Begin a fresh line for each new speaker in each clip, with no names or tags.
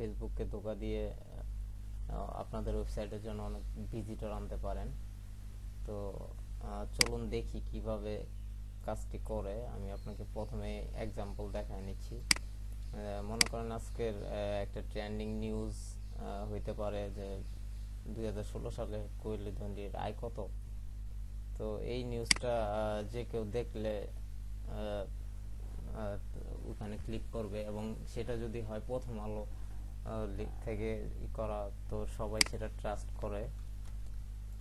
ফেসবুককে ধোঁকা দিয়ে আপনাদের ওয়েবসাইটের জন্য অনেক ভিজিটর আনতে পারেন। তো চলুন দেখি কিভাবে কাজটি করে। আমি আপনাকে প্রথমে এক্সাম্পল দেখায় নিচ্ছি। মনে করেন আজকের একটা ট্রেন্ডিং নিউজ হইতে পারে যে 2016 সালে কোয়েলি দন্ডির আয় কত। তো এই নিউজটা যে কেউ দেখলে ওখানে ক্লিক করবে, এবং সেটা যদি হয় প্রথম আলো থেকে করা, তো সবাই সেটা ট্রাস্ট করে।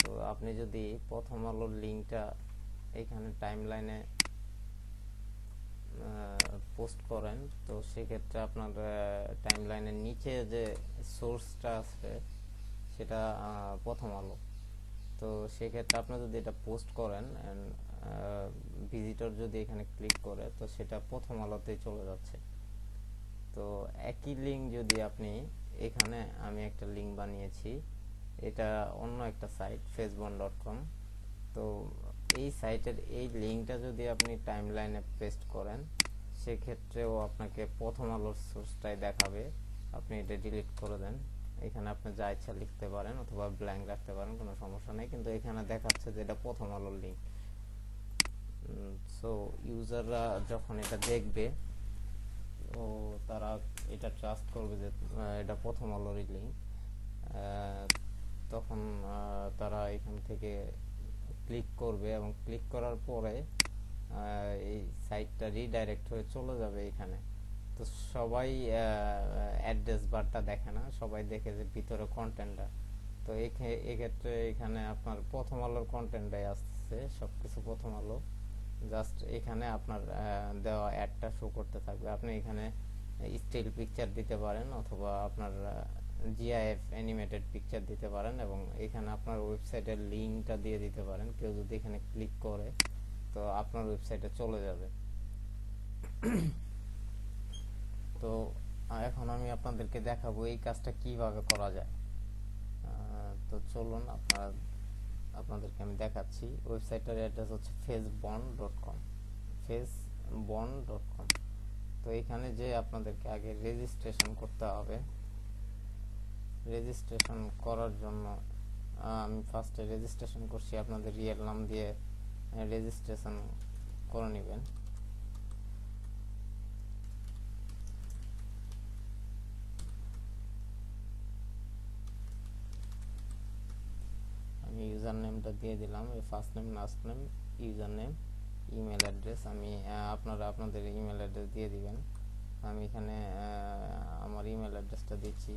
তো আপনি যদি প্রথম আলোর লিঙ্কটা এখানে টাইমলাইনে পোস্ট করেন, তো সেক্ষেত্রে আপনার টাইমলাইনের নিচে যে সোর্সটা আছে সেটা প্রথম আলো। তো সেক্ষেত্রে আপনি যদি এটা পোস্ট করেন, ভিজিটর যদি এখানে ক্লিক করে, তো সেটা প্রথম আলোতেই চলে যাচ্ছে। তো একই লিঙ্ক যদি আপনি এখানে, আমি একটা লিঙ্ক বানিয়েছি, এটা অন্য একটা সাইট facebook.com। তো এই সাইটের এই লিঙ্কটা যদি আপনি টাইমলাইনে পেস্ট করেন, সেক্ষেত্রেও আপনাকে প্রথম আলোর সোর্সটাই দেখাবে। আপনি এটা ডিলিট করে দেন, এখানে আপনি যা ইচ্ছা লিখতে পারেন অথবা ব্ল্যাঙ্ক রাখতে পারেন, কোনো সমস্যা নেই, কিন্তু এখানে দেখাচ্ছে যে এটা প্রথম আলোর লিঙ্ক। সো ইউজাররা যখন এটা দেখবে, ও তারা এটা ট্রাস্ট করবে যে এটা প্রথম আলোরই লিঙ্ক। তখন তারা এখান থেকে ক্লিক করবে, এবং ক্লিক করার পরে এই সাইটটা রিডাইরেক্ট হয়ে চলে যাবে এখানে। তো সবাই অ্যাড্রেস বারটা দেখে না, সবাই দেখে যে ভিতরে কন্টেন্টটা। তো এক্ষেত্রে এখানে আপনার প্রথম আলোর কন্টেন্টটাই আসছে, সবকিছু প্রথম আলো। জাস্ট এখানে আপনার দেওয়া অ্যাডটা শো করতে থাকবে। আপনি এখানে স্টিল পিকচার দিতে পারেন, অথবা আপনার জিআইএফ অ্যানিমেটেড পিকচার দিতে পারেন, এবং এখানে আপনার ওয়েবসাইটের লিঙ্কটা দিয়ে দিতে পারেন। কেউ যদি এখানে ক্লিক করে, তো আপনার ওয়েবসাইটে চলে যাবে। তো এখন আমি আপনাদেরকে দেখাবো এই কাজটা কিভাবে করা যায়। তো চলুন আপনাদেরকে আমি দেখাচ্ছি। ওয়েবসাইটের অ্যাড্রেস হচ্ছে facebook.com। তো এখানে যে আপনাদেরকে আগে রেজিস্ট্রেশন করতে হবে। রেজিস্ট্রেশন করার জন্য আমি ফার্স্টে রেজিস্ট্রেশন করছি, আপনাদের রিয়েল নাম দিয়ে রেজিস্ট্রেশন করে নেবেন। আমি ইউজার নেমটা দিয়ে দিলাম, first name, last name, user name, email address. আমি আপনারা আপনাদের ইমেল অ্যাড্রেস দিয়ে দিবেন। আমি এখানে আমার ইমেল অ্যাড্রেসটা দিচ্ছি।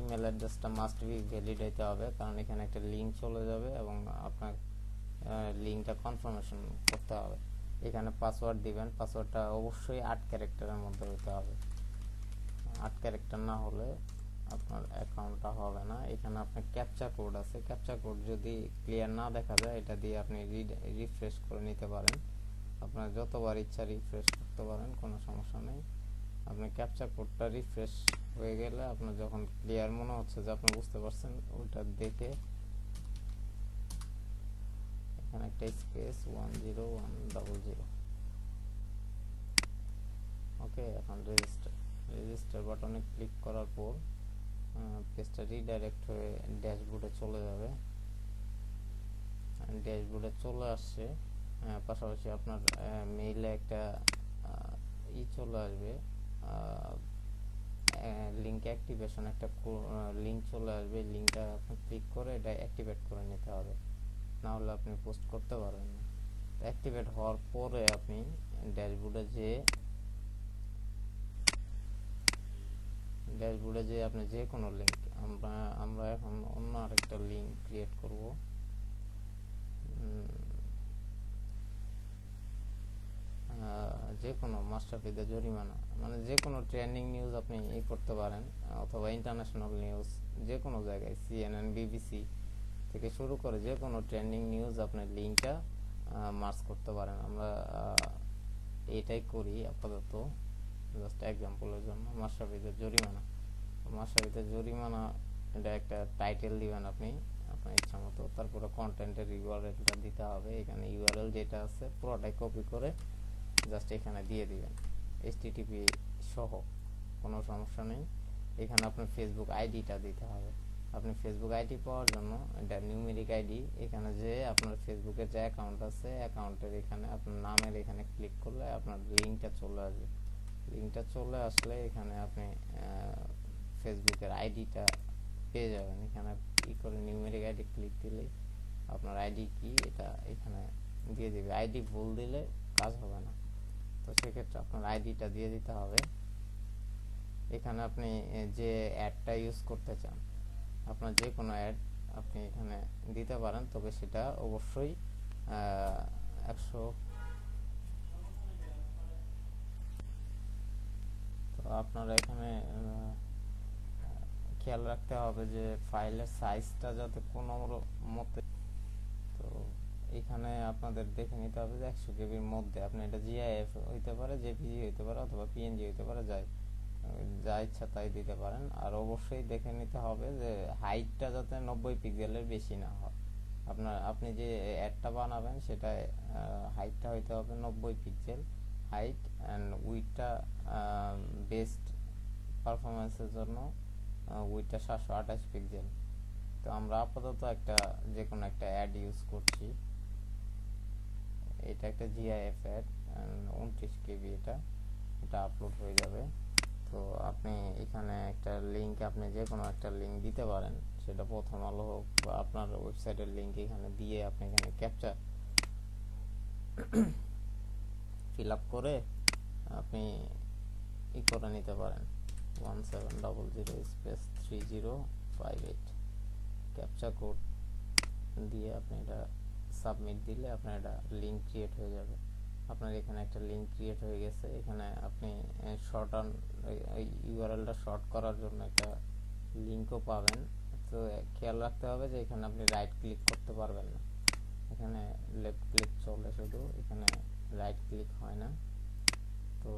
ইমেল অ্যাড্রেসটা মাস্ট বি ভ্যালিড হতে হবে, কারণ এখানে একটা লিঙ্ক চলে যাবে এবং আপনার লিঙ্কটা কনফার্মেশন করতে হবে। এখানে পাসওয়ার্ড দিবেন, পাসওয়ার্ডটা অবশ্যই 8 ক্যারেক্টারের মধ্যে হতে হবে। 8 ক্যারেক্টার না হলে আপনার অ্যাকাউন্টটা হবে না। এখানে আপনার ক্যাপচা কোড আছে, ক্যাপচা কোড যদি ক্লিয়ার না দেখা যায়, এটা দিয়ে আপনি রিফ্রেশ করে নিতে পারেন। আপনার যতবার ইচ্ছা রিফ্রেশ করতে পারেন, কোনো সমস্যা নেই। আপনার ক্যাপচা কোডটা রিফ্রেশ হয়ে গেলে, আপনার যখন ক্লিয়ার মনে হচ্ছে যে আপনি বুঝতে পারছেন, ওইটা দেখে এখানে একটা স্পেস 10100। ওকে, এখন রেজিস্টার বাটনে ক্লিক করার পর পেজটা রিডাইরেক্ট হয়ে ড্যাশবোর্ডে চলে যাবে। ড্যাশবোর্ডে চলে আসছে, পাশাপাশি আপনার মেইলে একটা চলে আসবে, লিঙ্ক অ্যাক্টিভেশন একটা লিঙ্ক চলে আসবে। লিঙ্কটা আপনি ক্লিক করে এটা অ্যাক্টিভেট করে নিতে হবে, না হলে আপনি পোস্ট করতে পারবেন না। অ্যাক্টিভেট হওয়ার পরে আপনি ড্যাশবোর্ডে যে আপনি যে কোনো লিঙ্ক, আমরা এখন অন্য আরেকটা লিঙ্ক ক্রিয়েট করব। যে কোনো মাশরাফিদের জরিমানা, মানে যে কোনো ট্রেন্ডিং নিউজ আপনি করতে পারেন, অথবা ইন্টারন্যাশনাল নিউজ, যে কোনো জায়গায় CNN, BBC থেকে শুরু করে যে কোনো ট্রেন্ডিং নিউজ আপনি লিঙ্কটা মার্চ করতে পারেন। আমরা এটাই করি আপাতত, জাস্ট এক্সাম্পলের জন্য। মাশরাফিদের জরিমানা, এটা একটা টাইটেল দিবেন আপনি আপনার ইচ্ছা মতো। তারপরে কন্টেন্টের ইউআরএলটা দিতে হবে। এখানে ইউআরএল যেটা আছে পুরোটাই কপি করে জাস্ট এখানে দিয়ে দিবেন এইচটিটিপি সহ, কোনো সমস্যা নেই। এখানে আপনার ফেসবুক আইডিটা দিতে হবে। আপনি ফেসবুক আইডি পাওয়ার জন্য এটা নিউমেরিক আইডি, এখানে যে আপনার ফেসবুকের যে অ্যাকাউন্ট আছে অ্যাকাউন্টের এখানে আপনার নামের এখানে ক্লিক করলে আপনার লিঙ্কটা চলে আসবে। লিঙ্কটা চলে আসলে এখানে আপনি ফেসবুকের আইডিটা পেয়ে যাবেন। এখানে কি করে নিউমেরিক আইডি ক্লিক দিলেই আপনার আইডি কি এটা এখানে দিয়ে দিবে। আইডি ভুল দিলে কাজ হবে না, তো সেক্ষেত্রে আপনার আইডিটা দিয়ে দিতে হবে। এখানে আপনি যে অ্যাডটা ইউজ করতে চান, আপনার যে কোনো অ্যাড আপনি এখানে দিতে পারেন, তবে সেটা অবশ্যই 100। তো আপনারা এখানে খেয়াল রাখতে হবে যে ফাইলের সাইজটা যাতে কোনো মতে, তো এখানে আপনাদের দেখে নিতে হবে যে 100 কেবির মধ্যে। আপনি এটা জিআইএফ হইতে পারে, জেপিজি হইতে পারে, অথবা পিএনজি হইতে পারে, যা ইচ্ছা তাই দিতে পারেন। আর অবশ্যই দেখে নিতে হবে যে হাইটটা যাতে 90 পিক্সেলের বেশি না হয়। আপনি যে অ্যাডটা বানাবেন সেটা হাইটটা হইতে হবে 90 পিক্সেল হাইট, অ্যান্ড উইডটা বেস্ট পারফরমেন্সের জন্য উইডটা 728 পিক্সেল। তো আমরা আপাতত যে কোনো একটা অ্যাড ইউজ করছি। এটা একটা জিআইএফ অ্যাড, 29 কেবি, এটা আপলোড হয়ে যাবে। তো আপনি এখানে একটা লিঙ্ক, আপনি যে কোনো একটা লিঙ্ক দিতে পারেন, সেটা প্রথম আলো হোক বা আপনার ওয়েবসাইটের লিঙ্ক এখানে দিয়ে আপনি এখানে ক্যাপচা ফিল আপ করে আপনি করে নিতে পারেন 1700/3058 ক্যাপচা কোড দিয়ে আপনি এটা সাবমিট দিলে আপনার এটা লিঙ্ক ক্রিয়েট হয়ে যাবে। আপনার এখানে একটা লিঙ্ক ক্রিয়েট হয়ে গেছে। এখানে আপনি ইউআরএলটা শর্ট করার জন্য একটা লিঙ্কও পাবেন। তো খেয়াল রাখতে হবে যে এখানে আপনি রাইট ক্লিক করতে পারবেন না, এখানে লেফট ক্লিক চলে শুধু, এখানে রাইট ক্লিক হয় না। তো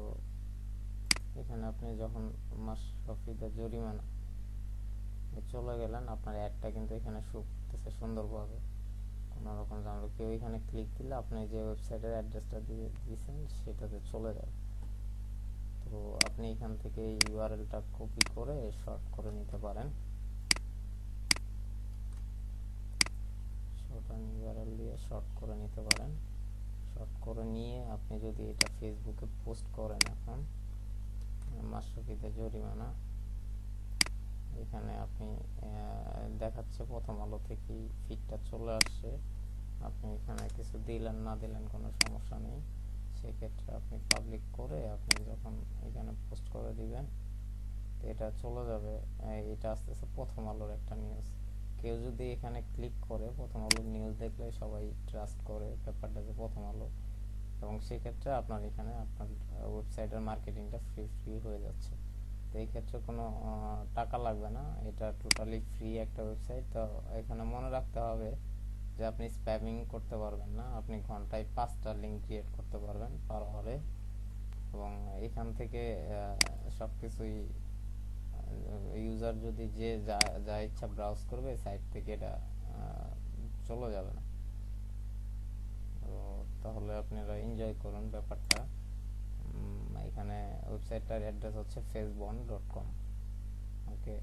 এখানে আপনি যখন মাশরাফিদের জরিমানা চলে গেলেন, আপনার অ্যাডটা কিন্তু এখানে শো করতেছে সুন্দরভাবে, কোনো রকম ঝামেলা। কেউ এখানে ক্লিক দিলে আপনি যে ওয়েবসাইটের অ্যাড্রেসটা দিয়েছেন সেটাতে চলে যাবে। তো আপনি এখান থেকে ইউআরএলটা কপি করে শর্ট করে নিতে পারেন। ইউআরএল দিয়ে শর্ট করে নিতে পারেন। শর্ট করে নিয়ে আপনি যদি এটা ফেসবুকে পোস্ট করেন, এখন মাশরাফিদের জরিমানা এখানে আপনি দেখাচ্ছে প্রথম আলো থেকেই ফিডটা চলে আসছে। আপনি এখানে কিছু দিলেন না দিলেন কোনো সমস্যা নেই, সেক্ষেত্রে আপনি পাবলিক করে আপনি যখন এখানে পোস্ট করে দিবেন তো এটা চলে যাবে। এটা আসতেছে প্রথম আলোর একটা নিউজ। কেউ যদি এখানে ক্লিক করে প্রথম আলোর নিউজ দেখলে সবাই ট্রাস্ট করে ব্যাপারটা যে প্রথম আলো, এবং সেক্ষেত্রে আপনার এখানে আপনার ওয়েবসাইটের মার্কেটিংটা ফ্রি হয়ে যাচ্ছে। তো এই ক্ষেত্রে কোনো টাকা লাগবে না, এটা টোটালি ফ্রি একটা ওয়েবসাইট। তো এখানে মনে রাখতে হবে যে আপনি স্প্যামিং করতে পারবেন না, আপনি ঘন্টায় 5টা লিঙ্ক ক্রিয়েট করতে পারবেন পার আওয়ারে, এবং এখান থেকে সবকিছুই ইউজার যদি যে যা ইচ্ছা ব্রাউজ করবে সাইট থেকে, এটা চলে যাবে না। তো তাহলে আপনারা এনজয় করুন ব্যাপারটা। এখানে ওয়েবসাইটটার অ্যাড্রেস হচ্ছে facebook.com। Okay,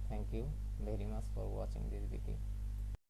thank you very much for watching this video.